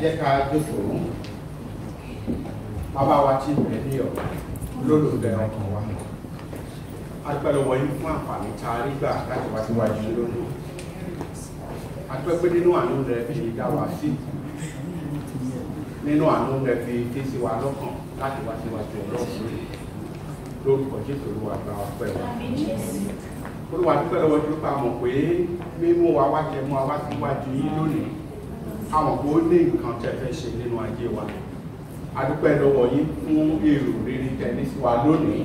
jẹ́ ká jókòó. Bàbá wa tí bẹ̀ ní ọ̀rọ̀ olólùfẹ́ ọkàn wa. A dúpẹ́ lọ́wọ́ yín fún àǹfààní tá a rí gbà láti wá síwájú lónìí. A dúpẹ́ pé nínú àánú rẹ̀ fi dá wa sí. Nínú àánú rẹ̀ fi ké sí wa lọ́kàn láti wá síwájú Ọlọ́run lórúkọ Jésù Olúwa gba ọpẹ́ wa. Olúwa dúpẹ́ lọ́wọ́ tó pa mọ̀ pé mímú wa wá jẹ mú wa wá síwájú yín lónìí. Àwọn kò ní nǹkan tẹ́ fẹ́ ṣe nínú ayé wa. A dúpẹ́ lọ́wọ́ yín fún èrò rere tẹ́lẹ̀ sí wa lónìí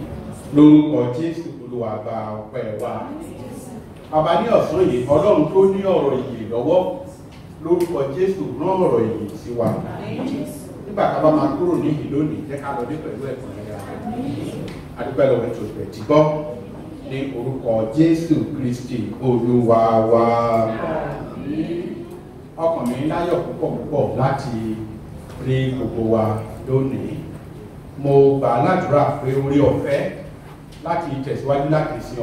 lórúkọ Jésù Olúwa gba ọpẹ́ wa. Bàbá ní ọ̀sán yìí Ọlọ́run tó ní ọ̀rọ̀ ìyè lọ́wọ́ lórúkọ Jésù rán ọ̀rọ̀ ìyè sí wa. Nígbà tá a bá máa kúrò níyì lónìí jẹ́ ká lọ dé pẹ̀lú ẹ̀kọ́ ẹ̀yà rẹ̀. A dúpẹ́ lọ́wọ́ tó bẹ̀ tí gbọ́ ní orúkọ Jésù Kristi Olúwa wa. Ọkàn mi láyọ̀ púpọ̀ láti rí gbogbo wa lónìí. Mo gbà ládùúrà pé orí ọ̀fẹ́ láti tẹ̀síwájú láti sin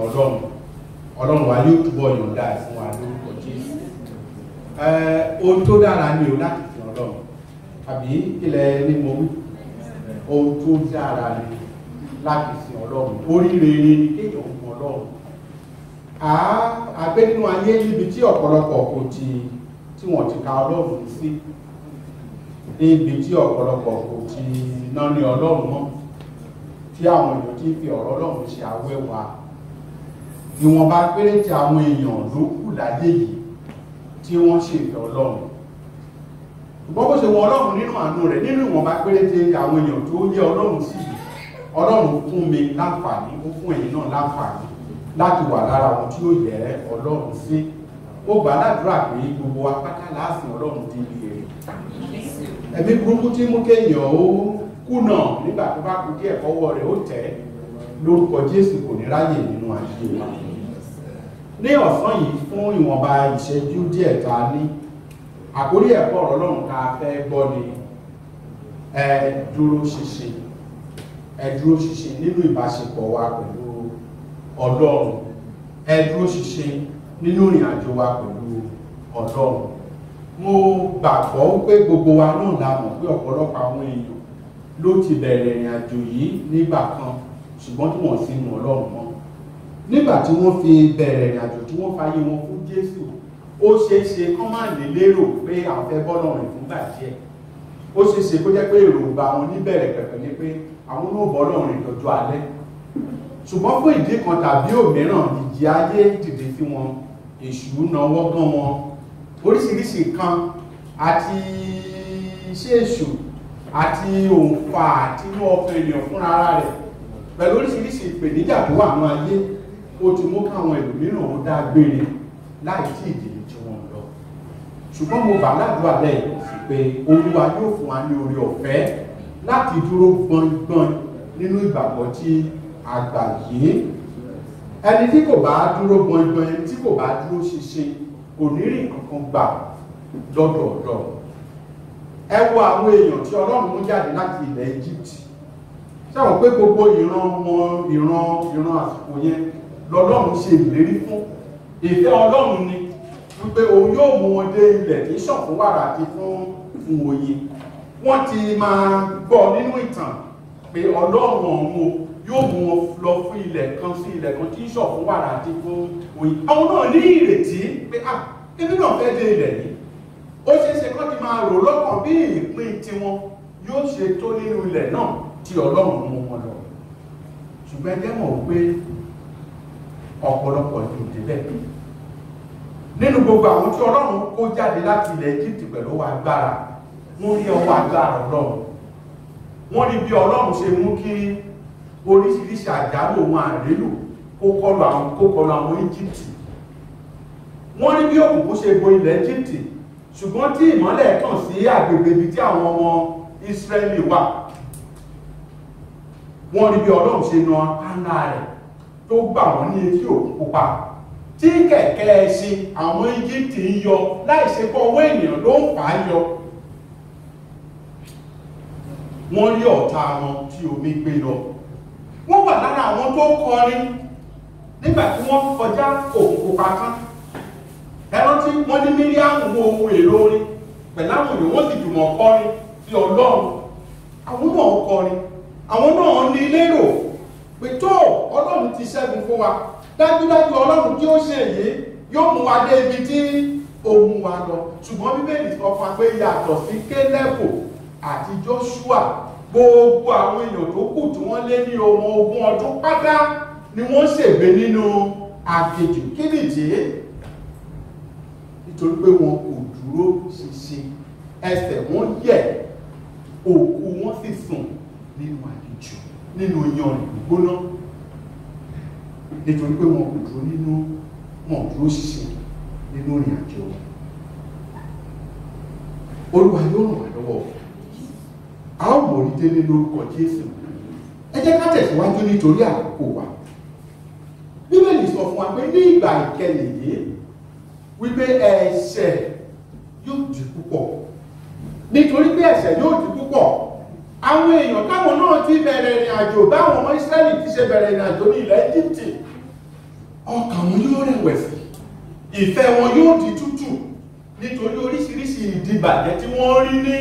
Ọlọ́run wa yóò túbọ̀ yọ̀ǹda fún wa lórúkọ Jésù. Ohun tó dára ni o láti sin Ọlọ́run àbí ilẹ̀ ní mo wí. Ohun tó dára ni láti sin Ọlọ́run. Oríire ni kéèyàn fún Ọlọ́run. Àgbé nínú ayé níbi tí ọ̀pọ̀lọpọ̀ kò tí wọ́n ti ka Ọlọ́run sí. Níbi tí ọ̀pọ̀lọpọ̀ kò ti ná ní Ọlọ́run mọ́. Tí àwọn èèyàn ti fi ọ̀rọ̀ Ọlọ́run ṣe awẹ́wà. Ìwọ̀nba péréte àwọn èèyàn ló kù láyé yìí tí wọ́n ṣe ìfẹ́ Ọlọ́run. Ṣùgbọ́n bó ṣe wọ Ọlọ́run nínú àánú rẹ̀ nínú ìwọ̀nba péréte àwọn èèyàn tó yẹ Ọlọ́run sí yìí. Ọlọ́run fún mi láǹfààní, ó fún ẹ̀yin náà láǹfààní láti wà lára wọn tí ó yẹ Ọlọ́run sí. Ó gbà ládùúrà pé gbogbo wa pátá láàsìn Ọlọ́run di ibi èrè. Ẹ̀mí burúkú tí mú kéèyàn ó kùnà nígbà tó bá kú díẹ̀ fọwọ́ rẹ̀ ó tẹ̀ lórúkọ Jésù kò ní ráyè nínú ayé wa. Ní ọ̀sán yìí fún ìwọ̀nba ìṣẹ́jú díẹ̀ ta ní àkórí ẹ̀kọ́ ọ̀rọ̀ Ọlọ́run ká fẹ́ gbọ́ ni ẹ dúró ṣinṣin nínú ìbáṣepọ̀ wa pẹ̀lú Ọlọ́run. Ẹ dúró ṣinṣin nínú ìrìn àjò wa pẹ̀lú Ọlọ́run. Mo gbàgbọ́ pé gbogbo wa náà la mọ̀ pé ọ̀pọ̀lọpọ̀ àwọn èèyàn ló ti bẹ̀rẹ̀ ìrìn àjò yìí nígbà kan ṣùgbọ́n tí wọ́n sì mọ̀ Ọlọ́run mọ́. Nígbà tí wọ́n fi bẹ̀rẹ̀ ìrìn àjò tí wọ́n fayé wọn fún Jésù ó ṣeéṣe kán má lè lérò pé àwọn fẹ́ bọ́ lọ́rùn fúngbà díẹ̀. Ó ṣeéṣe kó jẹ́ pé èròǹgbà wọn níbẹ̀rẹ̀ pẹ̀pẹ̀ ni pé àwọn náà bọ́ lọ́rùn ìtọ́jú alẹ́. Ṣùgbọ́n fún ìdí kan tàbí òmíràn ìjì ayé dìde sí wọn, èṣù náwó gán wọn, oríṣiríṣi nǹkan àti iṣẹ́ èṣù àti òǹfà àti inú ọkàn ènìyàn fúnra rẹ̀ pẹ̀lú oríṣiríṣi ìpèníjà tó wà ní ayé ó ti mú káwọn ẹlòmíràn ó dá gbére láì tí ìdílé tí wọ́n lọ. Ṣùgbọ́n mo gbà ládùúrà lẹ́yìn sí pé Olúwa yóò fún wa ní oore ọ̀fẹ́ láti dúró gbọ̀ngbọ̀n nínú ìgbàgbọ́ tí a gbà yìí. Ẹni tí kò bá dúró gbọ̀ngbọ̀n, ẹni tí kò bá dúró ṣinṣin kò ní rí kankan gbà lọ́dọọdọ. Ẹ wo àwọn èèyàn tí Ọlọ́run mú jáde láti ilẹ̀ Egypt. Ṣáwọn pé gbogbo ìran àsìkò yẹn lọ́lọ́run ṣe ìlérí fún. Ìfẹ́ Ọlọ́run ni wípé òun yóò mú wọn dé ilẹ̀ tí ṣàn fún wàrà àti fún oyin. Wọ́n ti máa gbọ́ nínú ìtàn pé Ọlọ́run ọ̀hún yóò mú wọn lọ fún ilẹ̀ kan sí ilẹ̀ kan tí ṣàn fún wàrà àti fún oyin. Àwọn náà ní ìrètí pé èmi náà fẹ́ dé ilẹ̀ yìí. Ó ṣeéṣe kán ti máa rò lọ́kàn bí ìpín tiwọn yóò ṣe tó nínú ilẹ̀ náà tí Ọlọ́run mú wọn lọ. Ṣùgbọ́n ẹgbẹ́ mọ̀ pé ọ̀pọ̀lọpọ̀ ìlú débẹ̀. Nínú gbogbo àwọn tí Ọlọ́run kó jáde láti ilẹ̀ Egypt pẹ̀lú agbára, wọ́n rí ọwọ́ agbára Ọlọ́run. Wọ́n rí bí Ọlọ́run ṣe mú kí oríṣiríṣi àjálù ohun àrélò kó kọlù àwọn Egypt. Wọ́n rí bí òkùnkùn ṣe bo ilẹ̀ Egypt ṣùgbọ́n tí ìmọ́lẹ̀ tàn sí agbègbè ibi tí àwọn ọmọ Ísírẹ́lì wà. Wọ́n rí bí Ọlọ́run ṣe na Hánà rẹ̀ tó gbà wọ́n ní etí òkun pupa tí kẹ̀kẹ́ ẹṣin àwọn Egypt ń yọ láì ṣe pé ọwọ́ ènìyàn ló ń fà á yọ. Wọ́n rí ọ̀tá wọn tí omi gbé lọ. Wọ́n wà lára àwọn tó kọrin nígbà tí wọ́n kọjá òkun pupa tán. Ẹran tí wọ́n ní Míríàmù wo ohun èlò orin pẹ̀lú àwọn èèyàn wọ́n sì jùmọ̀ kọrin sí Ọlọ́run. Àwọn náà kọrin, àwọn náà ní lérò pé tó Ọlọ́run ti ṣẹ́gun fún wa, dájúdájú Ọlọ́run tí ó ṣe èyí yóò mú wa dé ibi tí ó mú wa lọ. Ṣùgbọ́n Bíbélì sọ fún wa pé yàtọ̀ sí Kélébù àti Jóṣúà, gbogbo àwọn èèyàn tó kù tí wọ́n lé ní ọmọ 20 ọdún pátá ni wọ́n ṣègbé nínú aginjù. Kí nìdí? Nítorí pé wọn kò dúró ṣinṣin, ẹsẹ̀ wọn yẹ̀, òkú wọn sì sùn nínú aginjù, nínú iyanrìn gbígbóná. Nítorí pé wọn kò dúró ṣinṣin nínú ìrìn àjò wọn. Olúwa yóò ràn wá lọ́wọ́. A ó mọ̀ ní délé lórúkọ Jésù. Ẹ jẹ́ ká tẹ̀síwájú nítorí àkókò wa. Bíbélì sọ fún wa pé ní ìgbà ìkẹyìn yìí wípé ẹ̀ṣẹ̀ yóò di púpọ̀. Nítorí pé ẹ̀ṣẹ̀ yóò di púpọ̀, àwọn èèyàn táwọn náà ti bẹ̀rẹ̀ ìrìn àjò báwọn ọmọ Ísírẹ́lì ti ṣe bẹ̀rẹ̀ ìrìn àjò ní ilẹ̀ Íjíbítì, ọkàn wọn yóò rẹ̀wẹ̀sì, ìfẹ́ wọn yóò di tútù nítorí oríṣiríṣi ìdìbàjẹ́ tí wọ́n rí ní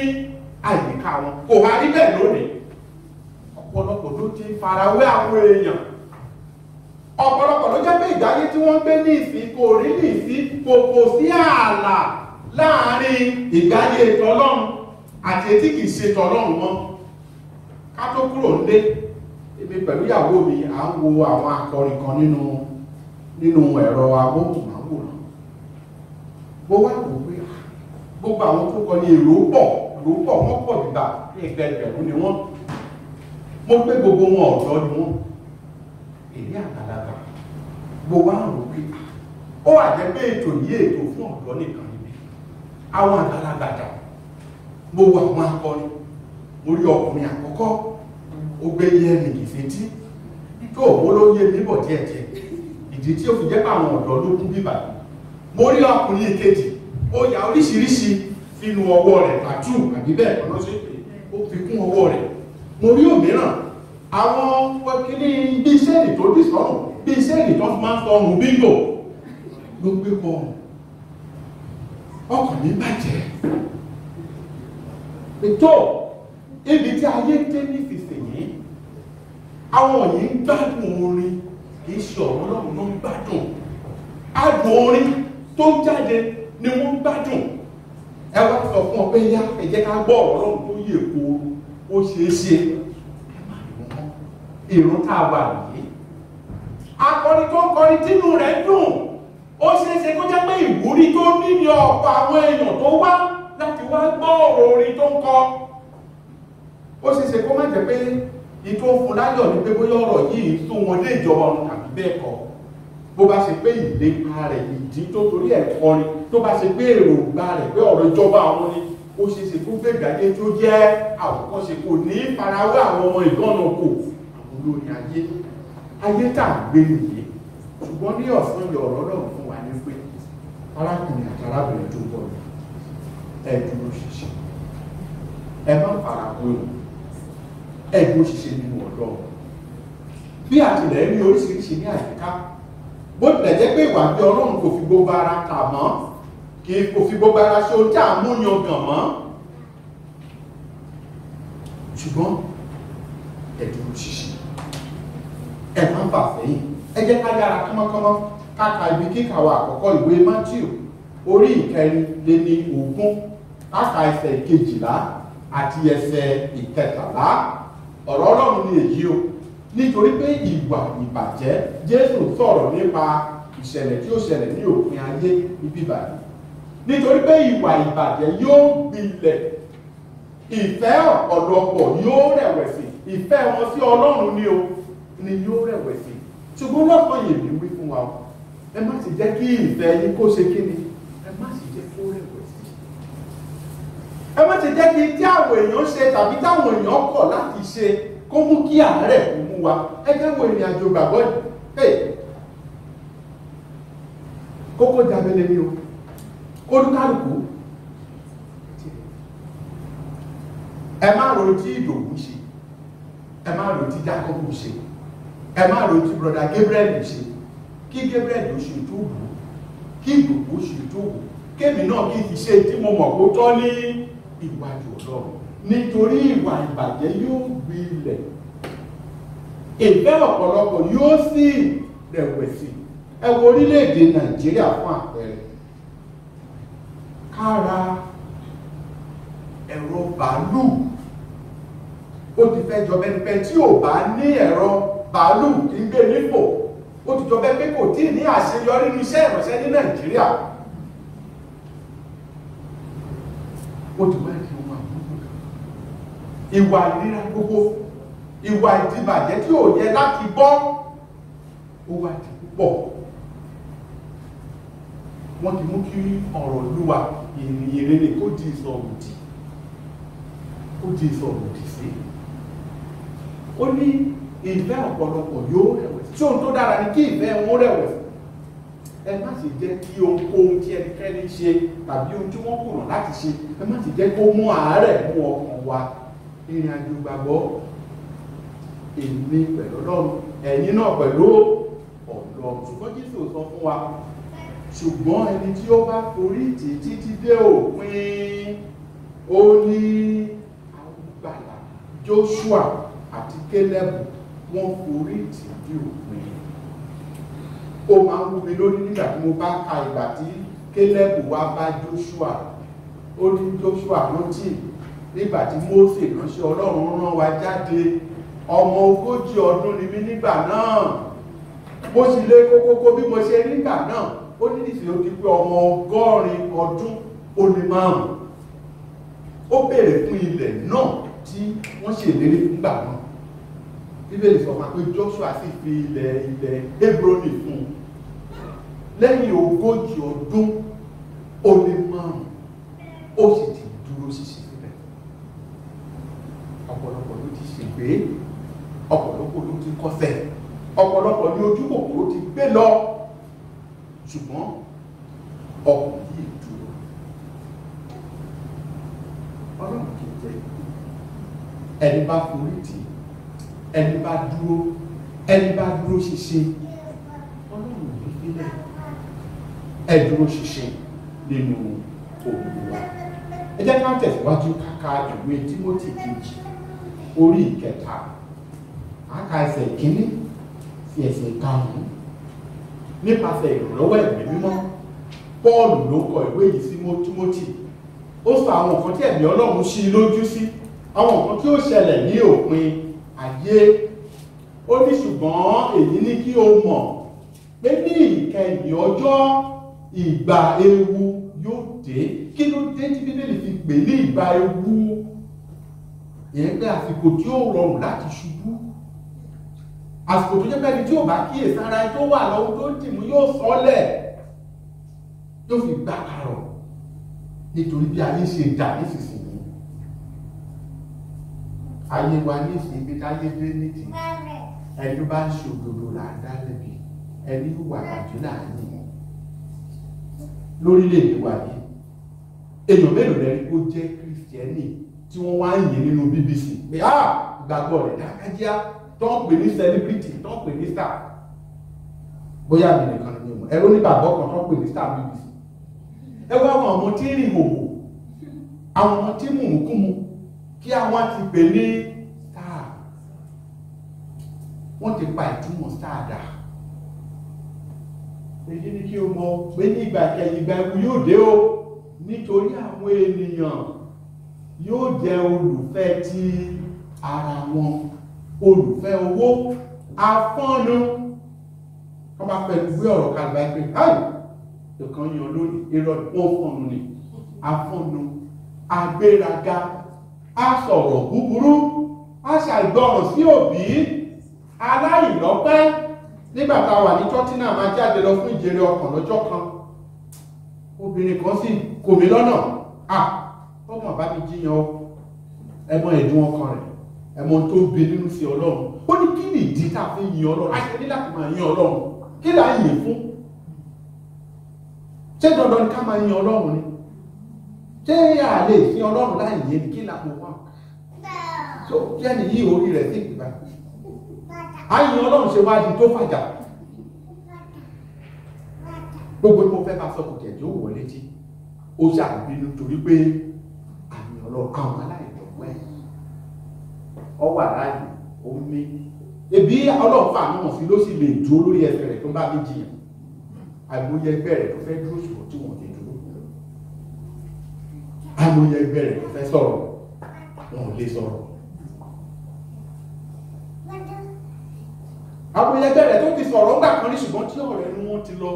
àyíká wọn. Kò wá rí bẹ́ẹ̀ lónìí. Ọ̀pọ̀lọpọ̀ ló ti farawé àwọn èèyàn. Ọ̀pọ̀lọpọ̀ ló jẹ́ pé ìgbáyé tí wọ́n gbé ní ìsìn kò rí ní ìsìn, kò sí ààlà láàárín ìgbáyé ètò Ọlọ́run àti ètí kìí ṣe ètò Ọlọ́run mọ́. Ká tó kúrò nílé, èmi pẹ̀lú ìyàwó mi à ń wo àwọn akọrin kan nínú ẹ̀rọ amóhùnmáwòrán. Mo wá wò pé gbogbo àwọn tó kọ ní èrò pọ̀ wọ́n pọ̀ gbígbà ní ẹgbẹ̀rún ni wọ́n. Mo gbé gbogbo wọn ọ̀dọ́ ni wọ́n, èyí àgbàlagbà. Mo wá rò pé ó wà jẹ́ pé ètò yìí ètò fún ọ̀dọ́ nìkan níbi àwọn àgbàlagbà jà. Mo wo àwọn akọrin, mo rí ọkùnrin àkọ́kọ́, ó gbé yẹ́rìn ìfẹ́tí tó òwò ló yé níbọ̀ díẹ̀díẹ̀, ìdí tí ó fi jẹ́ pé àwọn ọ̀dọ́ ló kún bíbà. Mo rí ọkùnrin ìkejì, ó ya oríṣiríṣi nínú ọwọ́ rẹ̀ tàtú àbí bẹ́ẹ̀ kan lọ́sẹ̀ pé ó fi kún ọwọ́ rẹ̀. Mo rí òmíràn, àwọn kíní bí iṣẹ́ ìrìn tó dì sọ́rùn, bí iṣẹ́ ìrìn tó máa ń sọrùn bíngò ló gbé pọ̀. Ọkàn mi bàjẹ́. Ètò ibi tí ayé dé nísinsìnyí, àwọn yìí ń gbádùn orin, kì í ṣe ọ̀rọ̀ Ọlọ́run ló ń gbádùn. Adùn orin tó ń jáde ni wọ́n ń gbádùn. Ẹ wá sọ fún ọ pé yá ẹ jẹ́ ká gbọ́ ọ̀rọ̀ Ọlọ́run tó yè kó ó ṣeé ṣe. Ìrun tá a wà yìí, akọrin tó ń kọrin tínú rẹ̀ dùn, ó ṣeé ṣe kó jẹ́ pé ìwúrí tó ní ní ọ̀pọ̀ àwọn èèyàn tó wá láti wá gbọ́ ọ̀rọ̀ orin tó ń kọ. Ó ṣeé ṣe kó má jẹ́ pé ìtò fún láyọ̀ ní pé bóyá ọ̀rọ̀ yìí tó wọn lé ìjọba ọ̀run tàbí bẹ́ẹ̀ kọ́. Bó bá ṣe pé ìlépa rẹ̀, ìdí tó torí ẹ̀ kọrin, tó bá ṣe pé èròǹgbà rẹ̀ pé ọ̀rọ̀ ìjọba àwọn ni, ó ṣeé ṣe kó gbé ìgbàgbé tó jẹ́ àwòkọ́ṣe kò ní farawé àwọn ọmọ ìgbọ́nà kò olórí ayé tá à ń gbé nìyí. Ṣùgbọ́n ní ọ̀sán yọ ọ̀rọ̀ náà fún wa ní pé arákùnrin àti arábìnrin tó bọ̀ ẹ dúró ṣinṣin, ẹ má fara gbóyún, ẹ dúró ṣinṣin nínú Ọlọ́run. Bí àtìlẹ́yìn ní oríṣiríṣi ní àyíká, bó tilẹ̀ jẹ́ pé ìwà bí Ọlọ́run kò fi gbogbo ara kà mọ́, kò fi gbogbo ara ṣe ohun tí à ń mú yan gàn mọ́, ṣùgbọ́n ẹ dúró ṣinṣin, ẹ má bà sẹ́yìn. Ẹ jẹ́ ká yára kánmọ́kánmọ́ káka ibi kíkà wa àkọ́kọ́ ìwé Mátíù orí 14 káka ẹsẹ̀ 12 àti ẹsẹ̀ 13. Ọ̀rọ̀ Ọlọ́run ni èyí o. Nítorí pé ìwà ìbàjẹ́, Jésù sọ̀rọ̀ nípa ìṣẹ̀lẹ̀ tí ó ṣẹlẹ̀ ní òpin ayé ibi báyìí. Nítorí pé ìwà ìbàjẹ́ yóò gbilẹ̀, ìfẹ́ ọ̀pọ̀lọpọ̀ yóò rẹ̀wẹ̀sì, ìfẹ́ wọn sí Ọlọ́run ni yóò rẹ̀wẹ̀sì. Ṣùgbọ́n lọ́pọ̀ yèmí wí fún wa, ẹ má sì jẹ́ kí ìfẹ́ yín kó ṣe kíni, ẹ má sì jẹ́ kó rẹ̀wẹ̀sì. Ẹ má sì jẹ́ kí tí àwọn èèyàn ṣe tàbí táwọn èèyàn kọ̀ láti ṣe kó mú kí àárẹ̀ kó mú wa. Ẹ jẹ́ wo ìrìn àjò gbàgbọ́ yìí. Kókó jábẹ́lẹ́ ni o, olúkálùkù. Ẹ má ro tí Ìdòwú ṣe, ẹ má ro tí Jákọ́bù ṣe, ẹ má ro tí brother Gabriel ṣe. Kí Gabriel ó ṣe tó wù, kí Ìdòwú ṣe tó wù, kémi náà kí n fi ṣe tí mo mọ̀ kó tọ́ ní ìwájú Ọlọ́run, nítorí ìwà ìbàjẹ́ yóò gbilẹ̀, ìfẹ́ ọ̀pọ̀lọpọ̀ yóò sì rẹ̀wẹ̀sì. Ẹ wo orílẹ̀-èdè Nàìjíríà fún àpẹẹrẹ, kára ẹ̀rọ bàálù ó ti fẹ́ jọ bẹ́ẹ̀ pẹ́ tí ò bá ní ẹ̀rọ bàálù kì í gbé nípò, ó ti jọ bẹ́ẹ̀ pé kò tí ì ní àṣeyọrí ní iṣẹ́ ìránṣẹ́ ní Nàìjíríà. Ó ti wá di ohun àbúrò kan, ìwà ìríra gbogbo, ìwà ìdìbàjẹ́ tí ò yẹ láti bọ́ ó wá di púpọ̀. Wọ́n ti mú kí ọ̀rọ̀ Olúwa ìrìn rere kó di ìsọ̀ròdì, ó di ìsọ̀ròdì sí. Ó ní ìfẹ́ ọ̀pọ̀lọpọ̀ yóò rẹ̀wẹ̀sì. Tí ohun tó dára ni kí ìfẹ́ wọn rẹ̀wẹ̀sì. Ẹ má sì jẹ́ kí ohunkóhun tí ẹnikẹ́ni ṣe tàbí ohun tí wọ́n kùnà láti ṣe, ẹ má sì jẹ́ kó mú àárẹ̀ mú ọkàn wa. Ìrìn àjò ìgbàgbọ́, èmi pẹ̀lú Ọlọ́run, ẹ̀yin náà pẹ̀lú Ọlọ́run. Ṣùgbọ́n Jésù sọ fún wa, ṣùgbọ́n ẹni tí ó bá forí tì títí dé òpin, ó ní àgbàlá Joshua àti Kélébù wọ́n forí tì dé òpin. Ó máa ń wú mi lórí nígbà tí mo bá ka ìgbà tí Kélébù wá bá Joshua. Ó ní Joshua rántí nígbà tí Mósè ránṣẹ́ Ọlọ́run rán wa jáde, ọmọ 40 ọdún ni mí nígbà náà, mo sì lé kókókó bí mo ṣe nígbà náà. Ó ní nísìnyí ó ti pé ọmọ 100 ọdún ó lé 5. Ó béèrè fún ilẹ̀ náà tí wọ́n ṣèlérí nígbà náà. Bíbélì sọ pé Joshua sì fi ilẹ̀ Hebroni fún un lẹ́yìn 40 ọdún ó lé 5. Ó sì ti dúró ṣinṣin síbẹ̀. Ọ̀pọ̀lọpọ̀ ló ti ṣègbé, ọ̀pọ̀lọpọ̀ ló ti kọsẹ̀, ọ̀pọ̀lọpọ̀ ní ojú kòkòrò ti gbé lọ, ṣùgbọ́n ọkùnrin yìí dúró. Ọlọ́run kì í jẹ́ ẹni bá forí tì, ẹni bá dúró ṣinṣin, Ọlọ́run ò ní fílẹ̀. Ẹ dúró ṣinṣin nínú Olúwa. Ẹ jẹ́ ká tẹ̀síwájú ká ìwé Tímótì 2 orí 3, àka ẹsẹ̀ 1 sí ẹsẹ̀ 5. Nípasẹ̀ ìrànlọ́wọ́ ẹ̀mí mímọ́, Pọ́ọ̀lù ló kọ ìwé yìí sí Tímótì. Ó sọ àwọn nǹkan tí ẹ̀mí Ọlọ́run ṣí lójú sí, àwọn nǹkan tí ó ṣẹlẹ̀ ní òpin ayé. Ó ní ṣùgbọ́n èyí ní kí o mọ̀ pé ní ìkẹyìn ọjọ́ ìgbà ewu yóò dé. Kí ló dé tí Bíbélì fi pè ní ìgbà ewu? Ìyẹn pé àsìkò tí ó rọrùn láti ṣubú, àsìkò tó jẹ́ pé ẹni tí ò bá kíyè sára ẹ tó wà lọ́wọ́ tó dìmú yóò sọ́lẹ̀, yóò fi gbá karọ̀, nítorí bí ayé ṣe dà nísinsìnyí. Ayé wa ní ìsinmi táyé dé nìdí, ẹni bá ń ṣòdodo là ń dá lẹ́bi, ẹni hùwà bàjẹ́ là ń yìn. Lórílẹ̀-èdè wa yìí, èèyàn mélòó lẹ́rí kó jẹ́ Kírísítẹ́nì tí wọ́n wá ń yìn nínú BBC pé ìgbàgbọ́ rẹ̀ dákájíá, tó ń pè ní celebrity, tó ń pè ní star. Bóyá mi nìkan ni mo ẹ̀rọ nígbàgbọ́ kan tó ń pè ní star BBC. Ẹ wá àwọn ọmọ tí ń rìn hòhò, àwọn ọmọ tí mú mùkúmu, kí àwọn ti pè ní star. Wọ́n ti pa ìtumọ̀ star dà. Èyí ni kí o mọ̀ pé ní ìgbà kẹyìn ìgbà ewu yóò dé o, nítorí àwọn ènìyàn yóò jẹ́ olùfẹ́ ti ara wọn, olùfẹ́ owó, afọ́nu. Wọ́n bá pẹ̀lú gbé ọ̀rọ̀ kalẹ̀ pé ìkan yan lónìí, irọ́ wọ́n fọ́nu ni, afọ́nu, agbéraga, asọ̀rọ̀ búburú, aṣàìgbọràn sí òbí, aláìlọ́pẹ́. Nígbà tá a wà ní Tottenham máa jáde lọ fún ìjèrè ọkàn lọ́jọ́ kan, obìnrin kan sì kò mí lọ́nà, ọmọ bá mi jíyan ọ, ẹmọ ẹ̀dùn ọkàn rẹ̀, ẹmọ tó bí nínú sí Ọlọ́run. Ó ní kí ni ìdí tá a fi yin Ọlọ́run? Àṣẹ ní láti máa yin Ọlọ́run. Kí là ń yìn fún? Ṣé dandan ni ká máa yin Ọlọ́run ni? Ṣé a lè sin Ọlọ́run láì yìn ni? Kí là mo wà? So kí ẹni yí orí rẹ̀ sí ìgbà. Àyìn Ọlọ́run ṣe wá di tó fàjà. Gbogbo mo fẹ́ bá sọ kò tẹ̀ tí ó wọ̀ létí. ó ṣàbínú torí pé àmì ọlọ́run àwọn aláìlọ́pẹ́ ọ wà láàyè ó mí ebi ọlọ́run fà náà sí ló sì lè dúró lórí ẹsẹ̀ rẹ̀ tó bá mi jiyàn àìmọye ẹgbẹ́ rẹ̀ tó fẹ́ dúró ṣùgbọ́n tí wọ́n lè dúró àìmọye ẹgbẹ́ rẹ̀ tó fẹ́ sọ̀rọ̀ wọn ò lè sọ̀rọ̀ àìmọye ẹgbẹ́ rẹ̀ tó ti sọ̀rọ̀ ńgbà kan ní ṣùgbọ́n tí ọ̀rẹ́ ni wọ́n ti lọ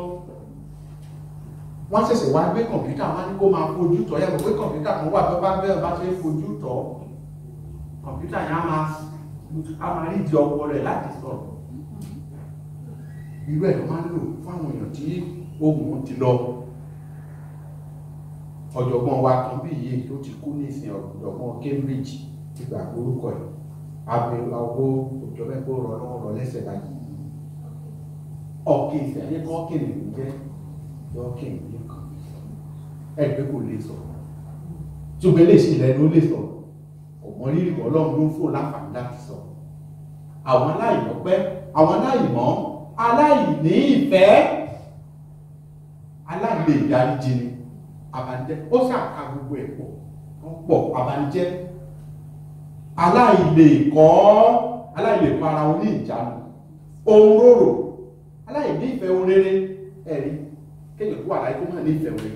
wọ́n ṣẹ̀ṣẹ̀ wá gbé kọ̀mpútà wọn ní kó máa fojú tọ́ yàtọ̀ pé kọ̀mpútà kan wà tó bá bẹ́ẹ̀ bá ṣe fojú tọ́ kọ̀mpútà yẹn á máa rí di ọwọ́ rẹ̀ láti sọ̀rọ̀ irú ẹ̀ ló máa ń lò fún àwọn èèyàn tí ohùn ti lọ ọ̀jọ̀gbọ́n wa kan bí iye tó ti kú ní ìsìn ọ̀jọ̀gbọ́n Cambridge ìgbà orúkọ ẹ̀ abẹ́lá owó òjọ́bẹ́gbó rọ lẹ́sẹ̀ báyìí ọ̀kẹ́ ìfẹ́ ayé kọ́ kìnìún jẹ́ yọ́kìn nìkan ẹgbẹ́ kò lè sọ̀rọ̀ ṣùgbọ́n lè ṣe ilẹ̀ ló lè sọ̀rọ̀ ọ̀mọ́ rírì ọlọ́run ló ń fò láǹfààní láti sọ àwọn aláìlọ́pẹ́ àwọn aláìmọ́ aláìní ìfẹ́ aláìlè ìdáríjì ni abanijẹ́ ó ṣàkà gbogbo ẹ̀ pọ̀ abanijẹ́ aláìlè kọ́ ara wọn ní ìjánu ohun rorò aláìní ìfẹ́ ohun rere ẹ̀rí kéèyàn tó wà láyé tó máa ní ìfẹ́ rẹ̀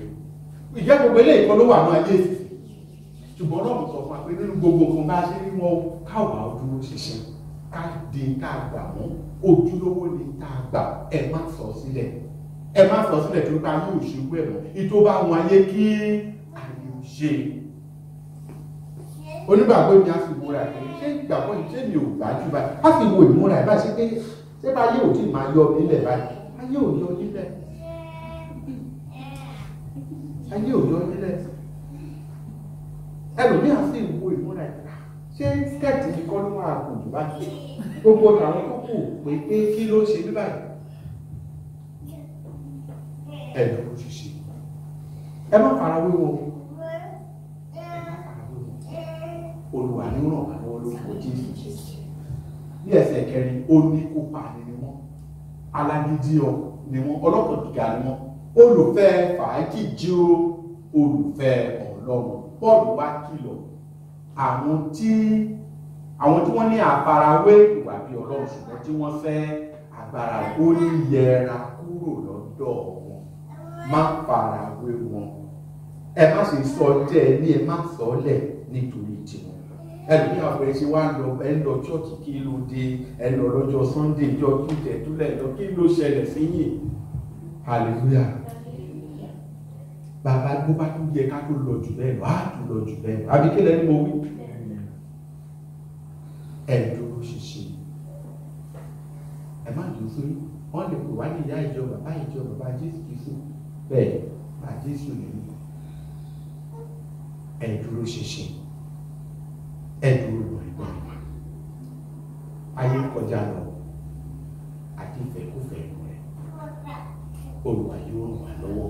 ìjẹ́ gbogbo ilé ìkọ́ ló wà ní ayé ìsìn ṣùgbọ́n náà sọ fún wa pé nínú gbogbo nǹkan bá ṣe rí wọn káwà dúró ṣiṣẹ́ ká di ká gbà mọ́ ojúlówó ni ká gbà ẹ má sọ sílẹ̀ tó bá yóò ṣe gbẹ̀ mọ́ ìtó bá wọn ayé kí ayé ò ṣe onígbàgbọ́ mi á sì múra ẹ̀ ṣé ìgbàgbọ́ yìí ṣé mi ò gbájú báyìí á sì wo ìmúra ẹ̀ báyìí ṣé pé ṣé bá yóò tí máa yọ nílẹ̀ báyìí ayé ò yọ nílẹ̀ ayé ò yọ nílẹ̀ ẹlòmíà sì wo ìmúra ẹ̀ ṣé skẹ́ẹ̀tì ní kọ́ ló máa kù jù báyìí gbogbo àwọn tó kù pé kí ló ṣe bí báyìí ẹ̀dùn òṣìṣẹ́ ẹ má farawé wọn Olúwa ní ràn wá lọ́wọ́ lórúkọ Jésù bí ẹsẹ̀ kẹrin ó ní kópa ni wọ́n alágídí ni wọ́n ọlọ́kàn gíga ni wọ́n olùfẹ́ fàájì jí ó olùfẹ́ Ọlọ́run Pọ́ọ̀lù wá kìlọ̀ àwọn tí wọ́n ní àfarawé ìwà bí Ọlọ́run ṣùgbọ́n tí wọ́n fẹ́ agbára ó ní yẹra kúrò lọ́dọ̀ wọn má farawé wọn ẹ má ṣe sọ jẹ́ ní ẹ má sọ lẹ̀ nítorí tiwọn ẹlòmí àpẹẹrẹ ṣe wá ẹ lọ ṣọ́ọ̀ṣì kí ló dé ẹ lọ lọ́jọ́ Sunday ìjọ túnjẹ túlẹ̀ lọ kí ló ṣẹlẹ̀ sí yìí hallelujah bàbá bó bá tún yẹ ká tó lọ jù bẹ́ẹ̀ lọ á tún lọ jù bẹ́ẹ̀ lọ àbíkẹ́lẹ́ ni mo wí ẹ̀dùn ṣiṣẹ́ ẹ má dùn sórí wọ́n lè pè wá ní ìyá ìjọ bàbá Jésù Kristu bẹ́ẹ̀ bá Jésù nìyí ẹ̀dùn ṣiṣẹ́ ẹ̀dùn ìgbọ̀n ayé kọjá lọ àti ìfẹ́kúfẹ́ rẹ̀ Olúwa yóò ràn wá lọ́wọ́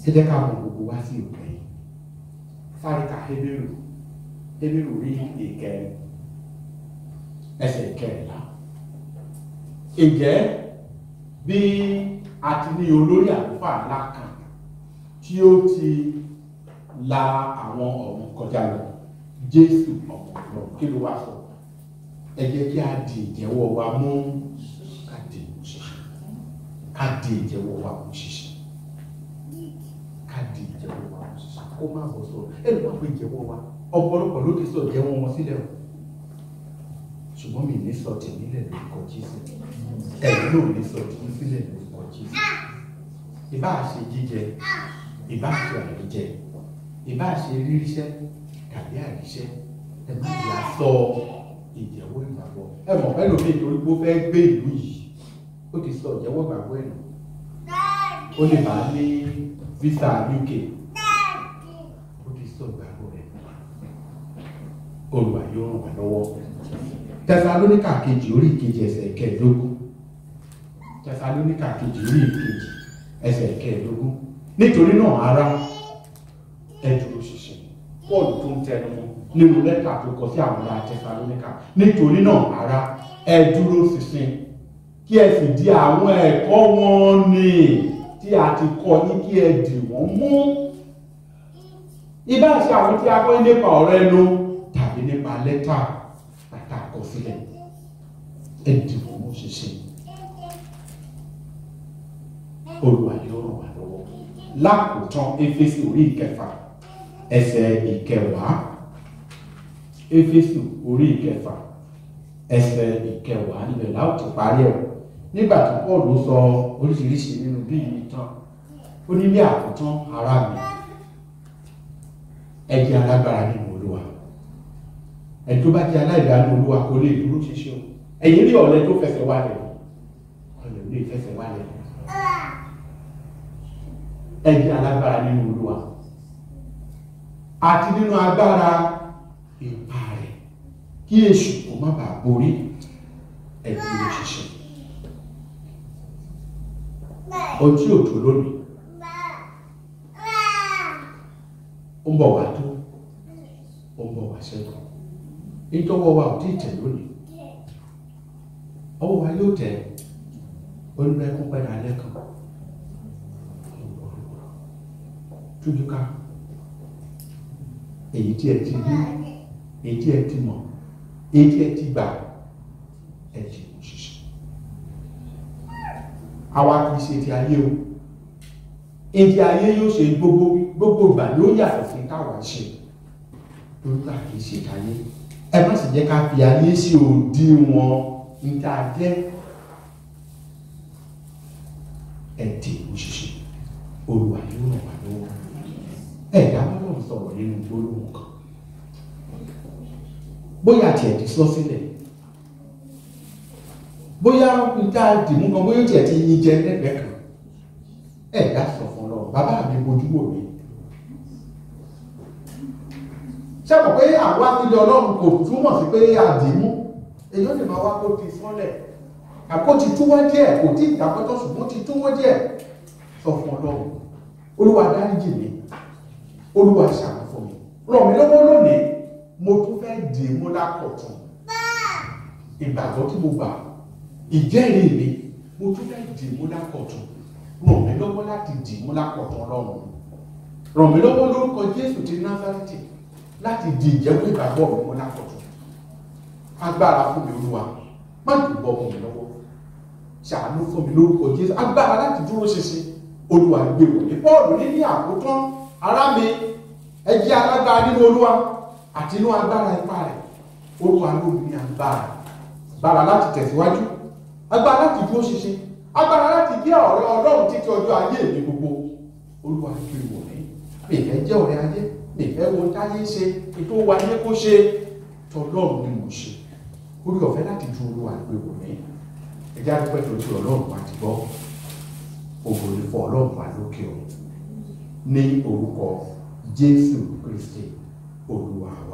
ẹ jẹ́ ká mọ gbogbo wá sí òkè yìí sáré ka Hébérù rí ìkẹrin ẹsẹ̀ ìkẹrìnlá ǹjẹ́ bí a ti ní olórí àlùfáà ńlá kan tí ó ti la àwọn ọ̀run kọjá lọ Jésù ọmọ Ọlọ́run kí ló wá sọ ẹ jẹ́ kí a di ìjẹ́wọ́ wa mú ká di ìjẹ́wọ́ wa mú ṣiṣẹ́ kó má bọ̀ sọ ẹnu máa fi ìjẹ́wọ́ wa ọ̀pọ̀lọpọ̀ ló ti sọ ìjẹ́wọ́ wọn sílẹ̀ o ṣùgbọ́n mi ní sọ tèmi lẹ̀ lórúkọ Jésù ẹ̀yin náà ní sọ tèmi sílẹ̀ lórúkọ Jésù ìbá ṣe jíjẹ ìbá ṣe àìríjẹ ìbá ṣe ríríṣẹ́ tàbí àìríṣẹ́ ẹ má ti sọ ìjẹ́wọ́ ìgbàgbọ́ ẹ mọ̀ fẹ́ lómi ìtorí pé ó fẹ́ gbé ìlú yìí ó ti sọ ìjẹ́wọ́ ìgbàgbọ́ ẹ̀ nù ó lè máa ní visa UK ó ti sọ ìgbàgbọ́ rẹ̀ Olúwa yóò ràn wá lọ́wọ́ Tẹsalóníkà kejì orí ìkejì ẹsẹ̀ kẹẹ̀ẹ́dógún Tẹsalóníkà kejì orí ìkejì ẹsẹ̀ kẹẹ̀ẹ́dógún nítorí náà ará ẹ dúró ṣinṣin Paul tó ń tẹnu mọ́ nínú lẹ́tà tó kọ sí àwọn ará Tẹsalóníkà nítorí náà ará ẹ dúró ṣinṣin kí ẹ sì di àwọn ẹ̀kọ́ wọn ní tí a ti kọ́ yín kí ẹ dì wọ́n mú ibà ṣe àwọn tí a kọ́ nípa ọ̀rọ̀ ẹnu tàbí nípa lẹ́tà tàbí àkọsílẹ̀ ẹ dìbò mú ṣiṣẹ́. Olúwa yóò ràn wá lọ́wọ́. Lákòótán Éfésù orí ìkẹfà ẹsẹ̀ ìkẹwàá. Éfésù orí ìkẹfà ẹsẹ̀ ìkẹwàá níbẹ̀ láti parí ẹ̀. Nígbà tí Pọ́ọ̀lù sọ oríṣiríṣi nínú bí yìí tán, ó ní ní àkótán ará mi, ẹ jẹ́ alágbára nínú Olúwa. Ẹni tó bá jẹ́ aláìdá nínú Olúwa kò lè dúró ṣinṣin o. Ẹ̀yin rí ọ̀lẹ tó fẹsẹ̀ wálẹ̀, ọ̀lẹ ò lè fẹsẹ̀ wálẹ̀. Ẹ jẹ́ alágbára nínú Olúwa àti nínú agbára ipa rẹ̀, kí èṣù kó má bàa borí ẹ dúró ṣinṣin. Ohun tí ò tó lónìí ó ń bọ̀ wá tó, ó ń bọ̀ wá ṣẹ́gun. Ìtọ́wọ́ wa ò tí ì tẹ̀ lónìí, ọwọ́ wa yóò tẹ̀. Olùrẹ́kún pẹ́ dalẹ́ kan tújúká èyí tí ẹ ti rí, èyí tí ẹ ti mọ̀, èyí tí ẹ ti gbà, ẹ ti mú ṣiṣẹ́. Àwa kìí ṣe ti ayé o. Èdè ayé yóò ṣe gbogbo ìgbà yóò yàtọ̀ sí táwa ṣe. Olúwa kìí ṣe táyé. Ẹ má sì jẹ́ ká fi ayé sí òdiwọ̀n níta jẹ́. Ẹ dì mú ṣiṣẹ́. Olúwa yóò ràn wá lọ́wọ́. Ẹ̀dá Ọlọ́run sọ̀rọ̀ nínú gbólóhùn kan. Bóyá tiẹ̀ ti sọ sílẹ̀, bóyá níta dìmú kan, bóyá tiẹ̀ ti yin jẹ lẹ́gbẹ̀ẹ́ kan. Ẹ̀dá sọ fún Ọlọ́run, bàbá mi bojú wò mí. Ṣé mọ̀ pé àwọn akíndé Ọlọ́run kò túmọ̀ sí pé àdìmú èyí ó lè máa wá kó ti sọ́lẹ̀, àkó ti túwọ́ díẹ̀, kò tí ìdàpọ́tọ̀ ṣùgbọ́n ti túwọ́ díẹ̀. Sọ fún Ọlọ́run, Olúwa dáríjì mi, Olúwa ṣàánú fún mi, ràn mí lọ́wọ́ lónìí, mo tún fẹ́ dì mú lákọ̀tún. Ìgbàgbọ́ tí mo gbà, ìjẹ́rìí mi, mo tún fẹ́ dì mú lákọ̀tún. Ràn mí lọ́wọ́ láti dì mú lákọ̀tún Ọlọ́run. Ràn mí lọ́wọ́ lórúkọ Jésù ti Násárẹ́tì láti di ìjẹ́wọ́ ìgbàgbọ́ mi mú lákọ̀tún. Agbára fún mi Olúwa, má dùn bọ́ fún mi lọ́wọ́. Ṣàánú fún mi lórúkọ Jésù. Agbára láti dúró ṣinṣin, Olúwa gbé wò ní. Pọ́ọ̀lù ní àkótán ará mi, ẹ jẹ́ alágbára nínú Olúwa àti inú agbára ipá rẹ̀. Olúwa ló ní agbára. Agbára láti tẹ̀síwájú, agbára láti dúró ṣinṣin, agbára láti jẹ́ ọ̀rẹ́ Ọlọ́run títí ọjọ́ ayé mi gbogbo. Olúwa gbé wò ní. Mi ìfẹ́ jẹ́ ọ̀rẹ́ ayé, mi ìfẹ́ wo táyé ṣe, ètò wa ayé kó ṣe, tọ́lọ́run ni mo ṣe. Orí ọ̀fẹ́ láti ju Olúwa gbé wò ní. Ẹ jẹ́ àdúpẹ́ tó ti Ọlọ́run wa ti gbọ́. Ògo ni fún Ọlọ́run wa lókè ọ̀run. Ní orúkọ Jésù Kristi Olúwa wa.